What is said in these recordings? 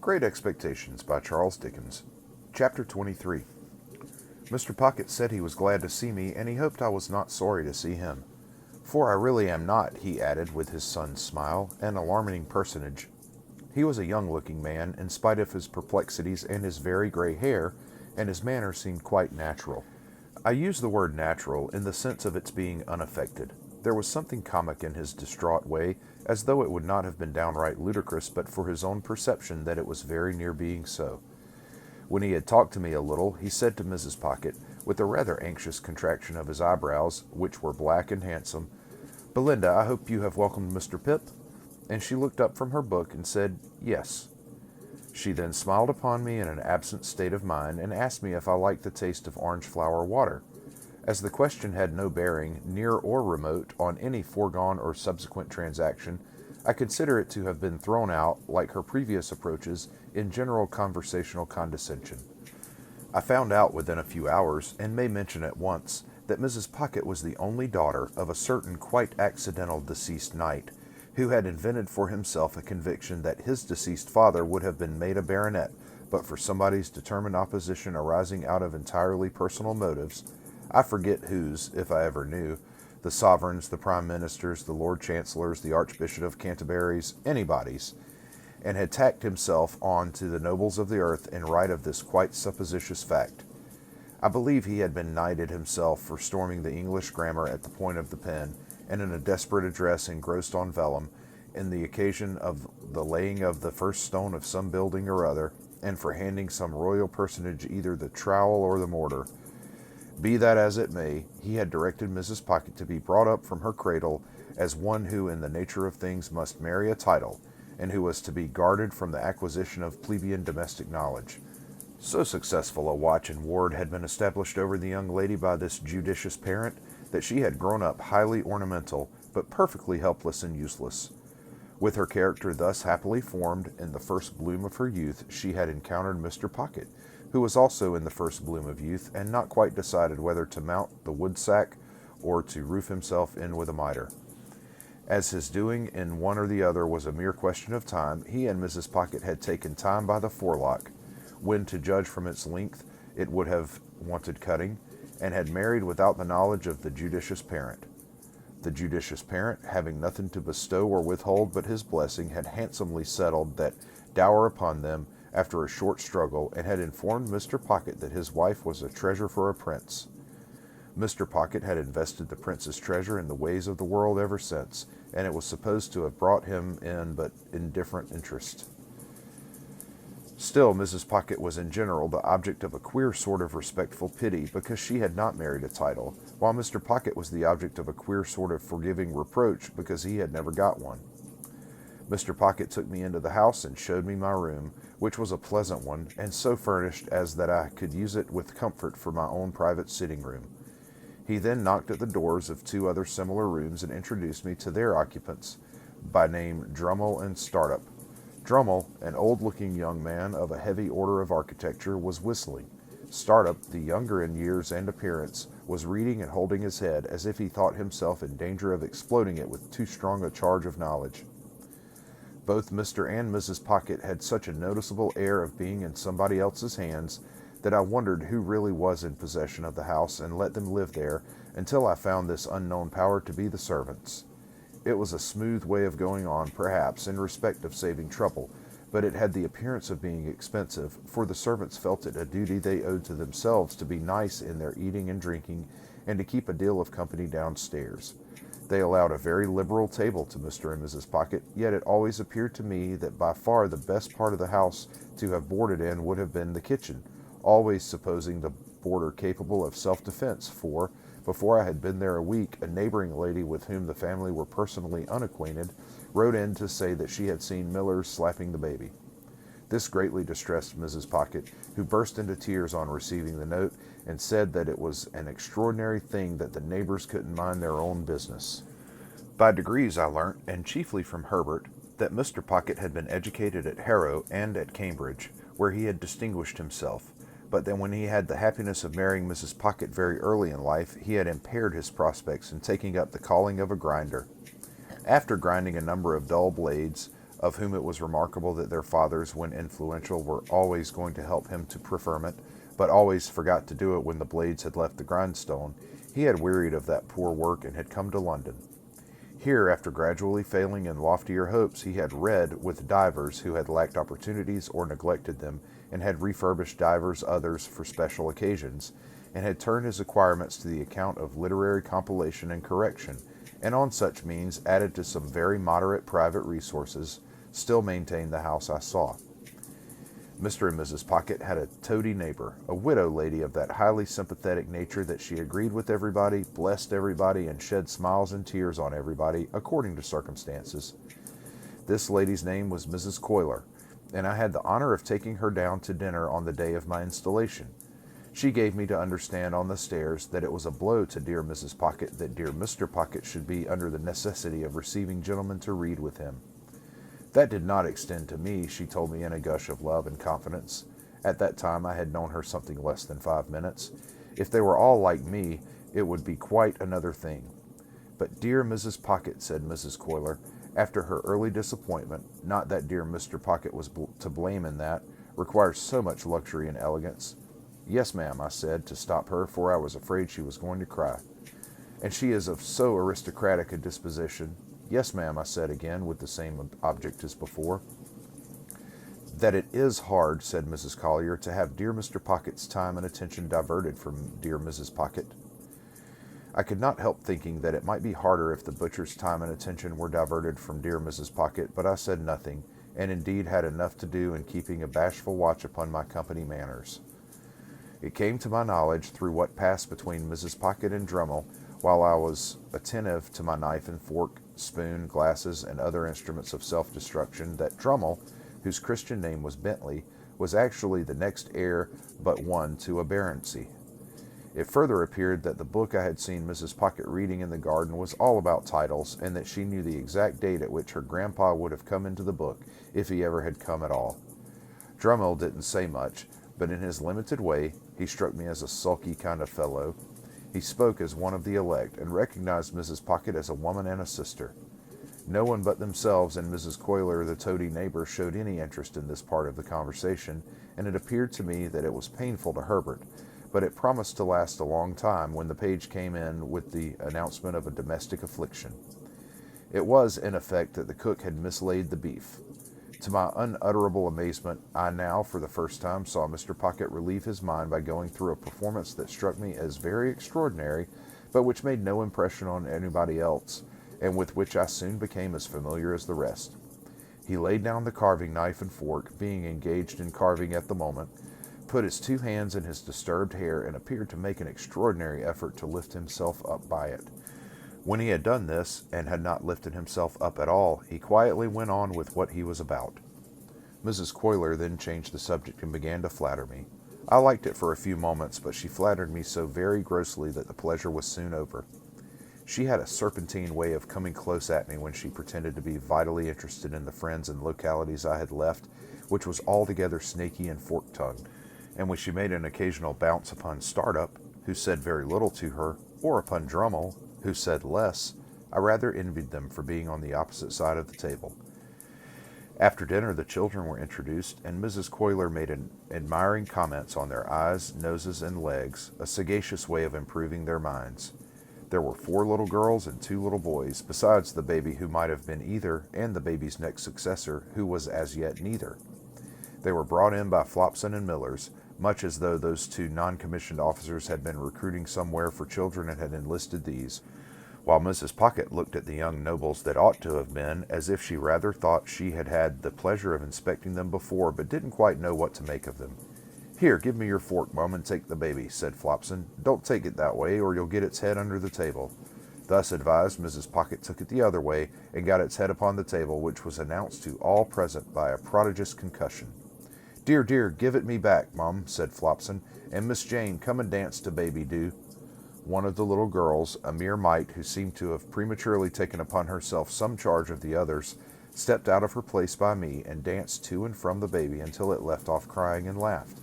Great Expectations by Charles Dickens. Chapter 23. Mr. Pocket said he was glad to see me, and he hoped I was not sorry to see him. For I really am not, he added with his son's smile, an alarming personage. He was a young-looking man, in spite of his perplexities and his very gray hair, and his manner seemed quite natural. I use the word natural in the sense of its being unaffected. There was something comic in his distraught way, as though it would not have been downright ludicrous but for his own perception that it was very near being so. When he had talked to me a little, he said to Mrs. Pocket, with a rather anxious contraction of his eyebrows, which were black and handsome, "Belinda, I hope you have welcomed Mr. Pip?" And she looked up from her book and said, "Yes." She then smiled upon me in an absent state of mind, and asked me if I liked the taste of orange flower water. As the question had no bearing, near or remote, on any foregone or subsequent transaction, I consider it to have been thrown out, like her previous approaches, in general conversational condescension. I found out within a few hours, and may mention at once, that Mrs. Pocket was the only daughter of a certain quite accidental deceased knight, who had invented for himself a conviction that his deceased father would have been made a baronet, but for somebody's determined opposition arising out of entirely personal motives. I forget whose, if I ever knew, the sovereigns, the prime ministers, the lord chancellors, the archbishop of Canterbury's, anybody's, and had tacked himself on to the nobles of the earth in right of this quite supposititious fact. I believe he had been knighted himself for storming the English grammar at the point of the pen, and in a desperate address engrossed on vellum, in the occasion of the laying of the first stone of some building or other, and for handing some royal personage either the trowel or the mortar. Be that as it may, he had directed Mrs. Pocket to be brought up from her cradle as one who in the nature of things must marry a title, and who was to be guarded from the acquisition of plebeian domestic knowledge. So successful a watch and ward had been established over the young lady by this judicious parent, that she had grown up highly ornamental, but perfectly helpless and useless. With her character thus happily formed, in the first bloom of her youth she had encountered Mr. Pocket, who was also in the first bloom of youth, and not quite decided whether to mount the woodsack or to roof himself in with a mitre. As his doing in one or the other was a mere question of time, he and Mrs. Pocket had taken time by the forelock, when, to judge from its length, it would have wanted cutting, and had married without the knowledge of the judicious parent. The judicious parent, having nothing to bestow or withhold but his blessing, had handsomely settled that dower upon them after a short struggle, and had informed Mr. Pocket that his wife was a treasure for a prince. Mr. Pocket had invested the prince's treasure in the ways of the world ever since, and it was supposed to have brought him in but indifferent interest. Still, Mrs. Pocket was in general the object of a queer sort of respectful pity, because she had not married a title, while Mr. Pocket was the object of a queer sort of forgiving reproach, because he had never got one. Mr. Pocket took me into the house and showed me my room, which was a pleasant one, and so furnished as that I could use it with comfort for my own private sitting room. He then knocked at the doors of two other similar rooms and introduced me to their occupants, by name Drummle and Startup. Drummle, an old-looking young man of a heavy order of architecture, was whistling. Startup, the younger in years and appearance, was reading and holding his head as if he thought himself in danger of exploding it with too strong a charge of knowledge. Both Mr. and Mrs. Pocket had such a noticeable air of being in somebody else's hands that I wondered who really was in possession of the house and let them live there, until I found this unknown power to be the servants. It was a smooth way of going on, perhaps, in respect of saving trouble, but it had the appearance of being expensive, for the servants felt it a duty they owed to themselves to be nice in their eating and drinking, and to keep a deal of company downstairs. They allowed a very liberal table to Mr. and Mrs. Pocket, yet it always appeared to me that by far the best part of the house to have boarded in would have been the kitchen, always supposing the boarder capable of self-defense, for, before I had been there a week, a neighboring lady with whom the family were personally unacquainted wrote in to say that she had seen Millers slapping the baby. This greatly distressed Mrs. Pocket, who burst into tears on receiving the note, and said that it was an extraordinary thing that the neighbors couldn't mind their own business. By degrees I learnt, and chiefly from Herbert, that Mr. Pocket had been educated at Harrow and at Cambridge, where he had distinguished himself, but that when he had the happiness of marrying Mrs. Pocket very early in life, he had impaired his prospects in taking up the calling of a grinder. After grinding a number of dull blades, of whom it was remarkable that their fathers, when influential, were always going to help him to preferment, but always forgot to do it when the blades had left the grindstone, he had wearied of that poor work and had come to London. Here, after gradually failing in loftier hopes, he had read with divers who had lacked opportunities or neglected them, and had refurbished divers others for special occasions, and had turned his acquirements to the account of literary compilation and correction, and on such means, added to some very moderate private resources, still maintained the house I saw. Mr. and Mrs. Pocket had a toady neighbor, a widow lady of that highly sympathetic nature that she agreed with everybody, blessed everybody, and shed smiles and tears on everybody, according to circumstances. This lady's name was Mrs. Coiler, and I had the honor of taking her down to dinner on the day of my installation. She gave me to understand on the stairs that it was a blow to dear Mrs. Pocket that dear Mr. Pocket should be under the necessity of receiving gentlemen to read with him. That did not extend to me, she told me in a gush of love and confidence. At that time I had known her something less than 5 minutes. If they were all like me, it would be quite another thing. But dear Mrs. Pocket, said Mrs. Coiler, after her early disappointment, not that dear Mr. Pocket was to blame in that, requires so much luxury and elegance. Yes, ma'am, I said, to stop her, for I was afraid she was going to cry. And she is of so aristocratic a disposition. Yes, ma'am, I said again, with the same object as before. That it is hard, said Mrs. Collier, to have dear Mr. Pocket's time and attention diverted from dear Mrs. Pocket. I could not help thinking that it might be harder if the butcher's time and attention were diverted from dear Mrs. Pocket, but I said nothing, and indeed had enough to do in keeping a bashful watch upon my company manners. It came to my knowledge through what passed between Mrs. Pocket and Drummle, while I was attentive to my knife and fork, spoon, glasses, and other instruments of self-destruction, that Drummle, whose Christian name was Bentley, was actually the next heir but one to a baronetcy. It further appeared that the book I had seen Mrs. Pocket reading in the garden was all about titles, and that she knew the exact date at which her grandpa would have come into the book, if he ever had come at all. Drummle didn't say much, but in his limited way, he struck me as a sulky kind of fellow. He spoke as one of the elect, and recognized Mrs. Pocket as a woman and a sister. No one but themselves and Mrs. Coiler, the toady neighbor, showed any interest in this part of the conversation, and it appeared to me that it was painful to Herbert, but it promised to last a long time when the page came in with the announcement of a domestic affliction. It was, in effect, that the cook had mislaid the beef. To my unutterable amazement, I now, for the first time, saw Mr. Pocket relieve his mind by going through a performance that struck me as very extraordinary, but which made no impression on anybody else, and with which I soon became as familiar as the rest. He laid down the carving knife and fork, being engaged in carving at the moment, put his 2 hands in his disturbed hair, and appeared to make an extraordinary effort to lift himself up by it. When he had done this, and had not lifted himself up at all, he quietly went on with what he was about. Mrs. Coiler then changed the subject and began to flatter me. I liked it for a few moments, but she flattered me so very grossly that the pleasure was soon over. She had a serpentine way of coming close at me when she pretended to be vitally interested in the friends and localities I had left, which was altogether snaky and fork-tongued, and when she made an occasional bounce upon Startup, who said very little to her, or upon Drummle, who said less, I rather envied them for being on the opposite side of the table. After dinner the children were introduced, and Mrs. Coiler made admiring comments on their eyes, noses, and legs, a sagacious way of improving their minds. There were 4 little girls and 2 little boys, besides the baby who might have been either, and the baby's next successor, who was as yet neither. They were brought in by Flopson and Millers, much as though those 2 non-commissioned officers had been recruiting somewhere for children and had enlisted these, while Mrs. Pocket looked at the young nobles that ought to have been, as if she rather thought she had had the pleasure of inspecting them before, but didn't quite know what to make of them. "Here, give me your fork, Mum, and take the baby," said Flopson. "Don't take it that way, or you'll get its head under the table." Thus advised, Mrs. Pocket took it the other way, and got its head upon the table, which was announced to all present by a prodigious concussion. "Dear, dear, give it me back, Mum," said Flopson, "and Miss Jane, come and dance to baby, do." One of the little girls, a mere mite who seemed to have prematurely taken upon herself some charge of the others, stepped out of her place by me and danced to and from the baby until it left off crying and laughed.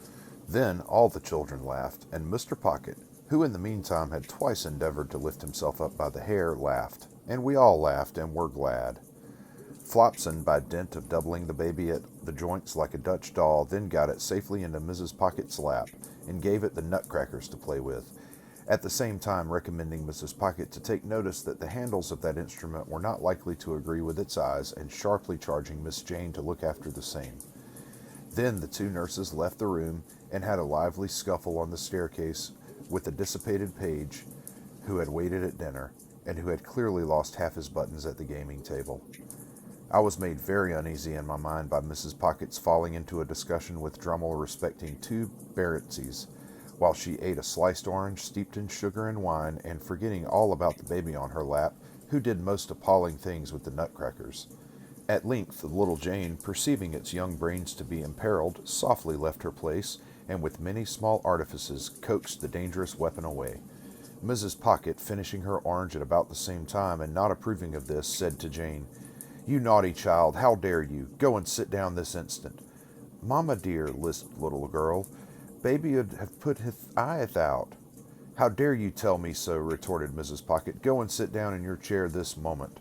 Then all the children laughed, and Mr. Pocket, who in the meantime had twice endeavored to lift himself up by the hair, laughed, and we all laughed and were glad. Flopson, by dint of doubling the baby at the joints like a Dutch doll, then got it safely into Mrs. Pocket's lap and gave it the nutcrackers to play with, at the same time recommending Mrs. Pocket to take notice that the handles of that instrument were not likely to agree with its eyes, and sharply charging Miss Jane to look after the same. Then the two nurses left the room and had a lively scuffle on the staircase with the dissipated page who had waited at dinner, and who had clearly lost half his buttons at the gaming table. I was made very uneasy in my mind by Mrs. Pocket's falling into a discussion with Drummle respecting 2 Barrettses, while she ate a sliced orange steeped in sugar and wine, and forgetting all about the baby on her lap, who did most appalling things with the nutcrackers. At length, the little Jane, perceiving its young brains to be imperiled, softly left her place, and with many small artifices coaxed the dangerous weapon away. Mrs. Pocket, finishing her orange at about the same time, and not approving of this, said to Jane, "You naughty child, how dare you? Go and sit down this instant." "Mamma dear," lisped little girl, "baby 'ud have put his eyeth out." "How dare you tell me so?" retorted Mrs. Pocket. "Go and sit down in your chair this moment."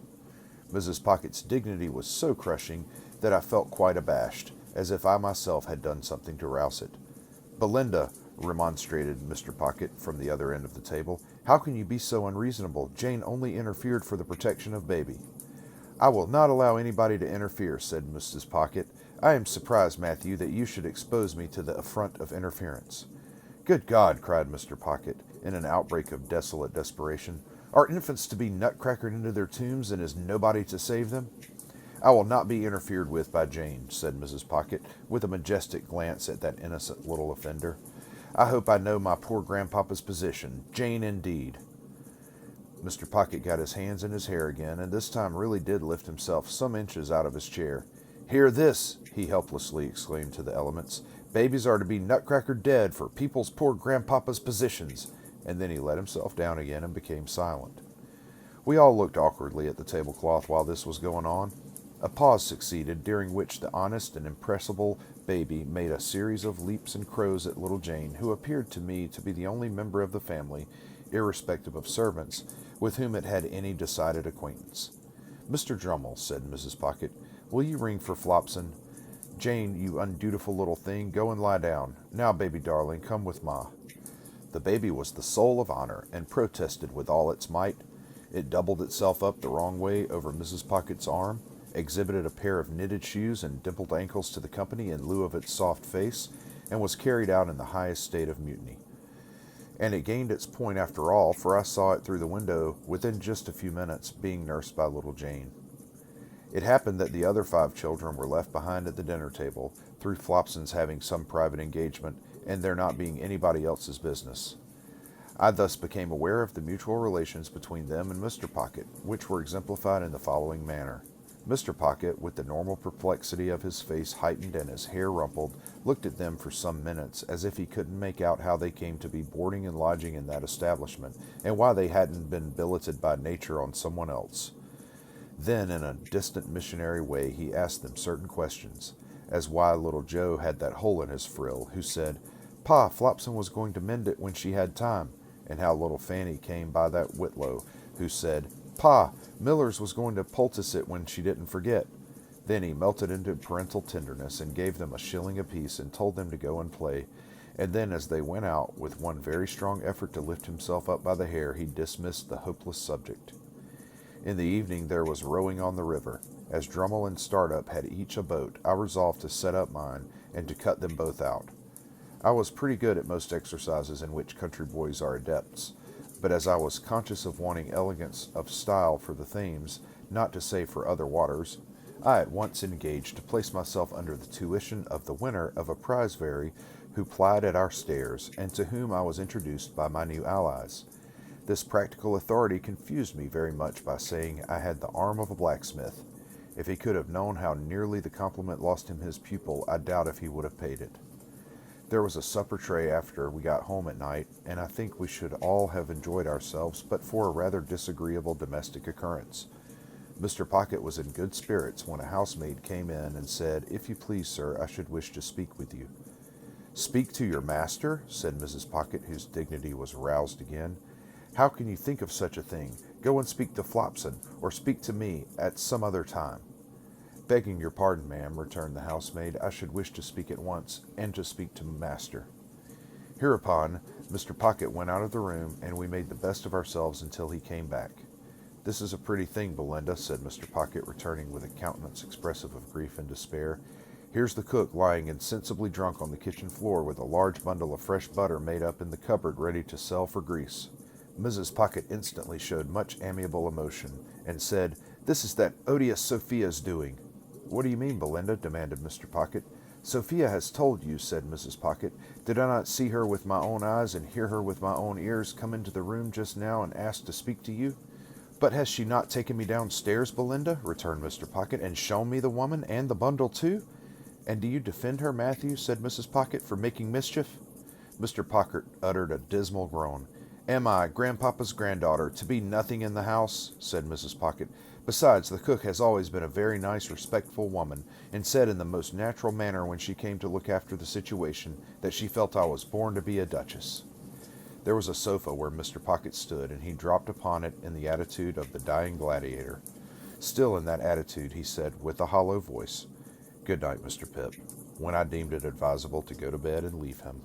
Mrs. Pocket's dignity was so crushing that I felt quite abashed, as if I myself had done something to rouse it. "Belinda," remonstrated Mr. Pocket from the other end of the table, "how can you be so unreasonable? Jane only interfered for the protection of baby." "I will not allow anybody to interfere," said Mrs. Pocket. "I am surprised, Matthew, that you should expose me to the affront of interference." "Good God!" cried Mr. Pocket, in an outbreak of desolate desperation. "Are infants to be nutcrackered into their tombs, and is nobody to save them?" "I will not be interfered with by Jane," said Mrs. Pocket, with a majestic glance at that innocent little offender. "I hope I know my poor grandpapa's position. Jane, indeed!" Mr. Pocket got his hands in his hair again, and this time really did lift himself some inches out of his chair. "Hear this!" he helplessly exclaimed to the elements. "Babies are to be nutcrackered dead for people's poor grandpapa's positions." And then he let himself down again and became silent. We all looked awkwardly at the tablecloth while this was going on. A pause succeeded, during which the honest and impressible baby made a series of leaps and crows at little Jane, who appeared to me to be the only member of the family, irrespective of servants, with whom it had any decided acquaintance. "Mr. Drummle," said Mrs. Pocket, "will you ring for Flopson? Jane, you undutiful little thing, go and lie down. Now, baby darling, come with Ma." The baby was the soul of honor, and protested with all its might. It doubled itself up the wrong way over Mrs. Pocket's arm, exhibited a pair of knitted shoes and dimpled ankles to the company in lieu of its soft face, and was carried out in the highest state of mutiny. And it gained its point after all, for I saw it through the window within just a few minutes, being nursed by little Jane. It happened that the other 5 children were left behind at the dinner table, through Flopson's having some private engagement, and there not being anybody else's business. I thus became aware of the mutual relations between them and Mr. Pocket, which were exemplified in the following manner. Mr. Pocket, with the normal perplexity of his face heightened and his hair rumpled, looked at them for some minutes, as if he couldn't make out how they came to be boarding and lodging in that establishment, and why they hadn't been billeted by nature on someone else. Then, in a distant missionary way, he asked them certain questions, as why little Joe had that hole in his frill, who said, "Pa, Flopson was going to mend it when she had time," and how little Fanny came by that Whitlow, who said, "Pa, Millers was going to poultice it when she didn't forget." Then he melted into parental tenderness, and gave them a shilling apiece, and told them to go and play. And then, as they went out, with one very strong effort to lift himself up by the hair, he dismissed the hopeless subject. In the evening there was rowing on the river. As Drummle and Startup had each a boat, I resolved to set up mine, and to cut them both out. I was pretty good at most exercises in which country boys are adepts, but as I was conscious of wanting elegance of style for the Thames, not to say for other waters, I at once engaged to place myself under the tuition of the winner of a prize-vary who plied at our stairs, and to whom I was introduced by my new allies. This practical authority confused me very much by saying I had the arm of a blacksmith. If he could have known how nearly the compliment lost him his pupil, I doubt if he would have paid it. There was a supper tray after we got home at night, and I think we should all have enjoyed ourselves but for a rather disagreeable domestic occurrence. Mr. Pocket was in good spirits when a housemaid came in and said, "If you please, sir, I should wish to speak with you." "Speak to your master?" said Mrs. Pocket, whose dignity was roused again. "How can you think of such a thing? Go and speak to Flopson, or speak to me at some other time." "Begging your pardon, ma'am," returned the housemaid, "I should wish to speak at once, and to speak to master." Hereupon Mr. Pocket went out of the room, and we made the best of ourselves until he came back. "This is a pretty thing, Belinda," said Mr. Pocket, returning with a countenance expressive of grief and despair. "Here's the cook lying insensibly drunk on the kitchen floor, with a large bundle of fresh butter made up in the cupboard ready to sell for grease." Mrs. Pocket instantly showed much amiable emotion, and said, "This is that odious Sophia's doing." "What do you mean, Belinda?" demanded Mr. Pocket. "Sophia has told you," said Mrs. Pocket. "Did I not see her with my own eyes, and hear her with my own ears, come into the room just now and ask to speak to you?" "But has she not taken me downstairs, Belinda," returned Mr. Pocket, "and shown me the woman, and the bundle too?" "And do you defend her, Matthew," said Mrs. Pocket, "for making mischief?" Mr. Pocket uttered a dismal groan. "Am I, grandpapa's granddaughter, to be nothing in the house?" said Mrs. Pocket. "Besides, the cook has always been a very nice, respectful woman, and said in the most natural manner when she came to look after the situation that she felt I was born to be a duchess." There was a sofa where Mr. Pocket stood, and he dropped upon it in the attitude of the dying gladiator. Still in that attitude, he said, with a hollow voice, "Good night, Mr. Pip," when I deemed it advisable to go to bed and leave him.